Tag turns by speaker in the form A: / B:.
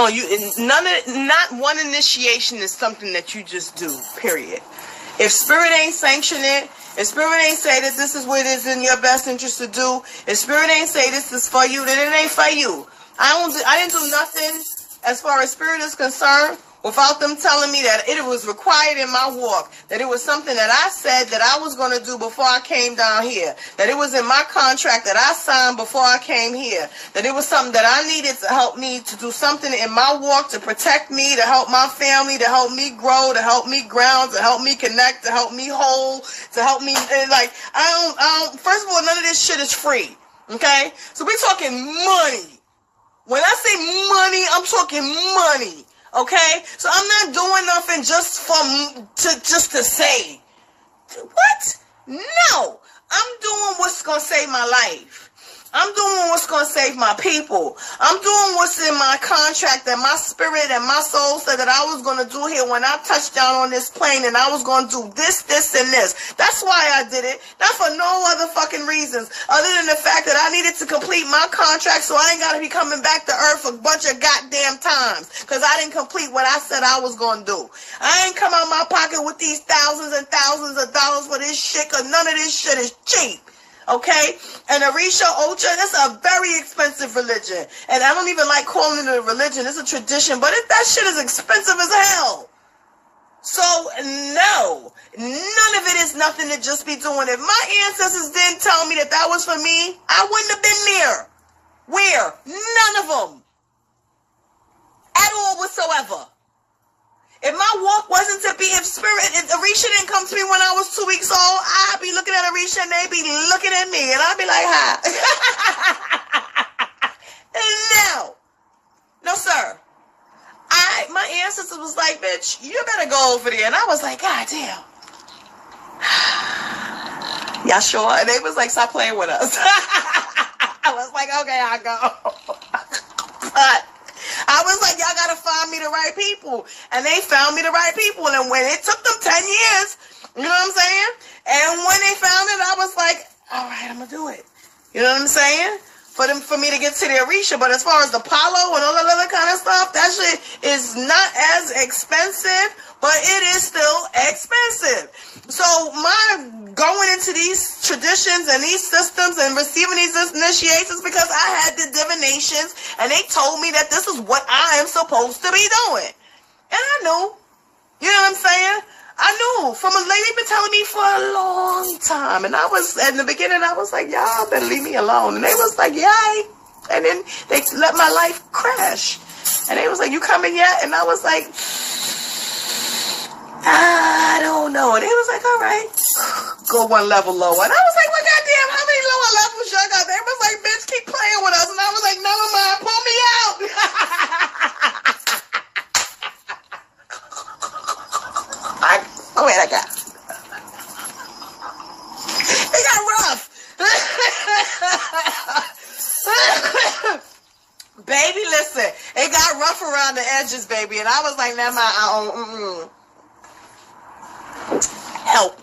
A: No, not one initiation is something that you just do, period. If spirit ain't sanctioned it, if spirit ain't say that this is what is in your best interest to do, if spirit ain't say this is for you, then it ain't for you. I didn't do nothing as far as spirit is concerned without them telling me that it was required in my walk, that it was something that I said that I was going to do before I came down here, that it was in my contract that I signed before I came here, that it was something that I needed to help me to do something in my walk to protect me, to help my family, to help me grow, to help me ground, to help me connect, to help me whole, to help me, like, first of all, none of this shit is free, okay? So we're talking money. When I say money, I'm talking money. Okay, so I'm not doing nothing just to say. What? No, I'm doing what's gonna save my life. I'm doing what's going to save my people. I'm doing what's in my contract that my spirit and my soul said that I was going to do here when I touched down on this plane, and I was going to do this, and this. That's why I did it. Not for no other fucking reasons other than the fact that I needed to complete my contract so I ain't got to be coming back to earth a bunch of goddamn times because I didn't complete what I said I was going to do. I ain't come out my pocket with these thousands and thousands of dollars for this shit because none of this shit is cheap. Okay? And Orisha Ocha, that's a very expensive religion. And I don't even like calling it a religion. It's a tradition. But that shit is expensive as hell. So, no. None of it is nothing to just be doing. If my ancestors didn't tell me that that was for me, I wouldn't have been there. Where? None of them. At all whatsoever. If my walk wasn't to be, if Orisha didn't come to me when I was 2 weeks old, I'd be looking at Orisha and they'd be looking at me and I'd be like, hi. No, sir. My ancestors was like, bitch, you better go over there. And I was like, God damn. Y'all sure? And they was like, stop playing with us. I was like, okay, I'll go. But I was like, y'all gotta find me the right people. And they found me the right people. And when it took them 10 years, you know what I'm saying? And when they found it, I was like, all right, I'm gonna do it. You know what I'm saying? For me to get to the Orisha. But as far as the Palo and all that other kind of stuff, that shit is not as expensive, but it is still expensive. So my going into these traditions and these systems and receiving these initiations because I had the divinations and they told me that this is what I am supposed to be doing. And I knew. You know what I'm saying? I knew from a lady been telling me for a long time. And I was, in the beginning, I was like, y'all better leave me alone. And they was like, yay. And then they let my life crash. And they was like, you coming yet? And I was like, I don't know. And they was like, all right, go one level lower. And I was like, well, goddamn, how many lower levels y'all got? They was like, bitch, keep playing with us. And I was like, never mind, pull me out. Go ahead, I got it. It got rough. Baby, listen, it got rough around the edges, baby. And I was like, never mind, help.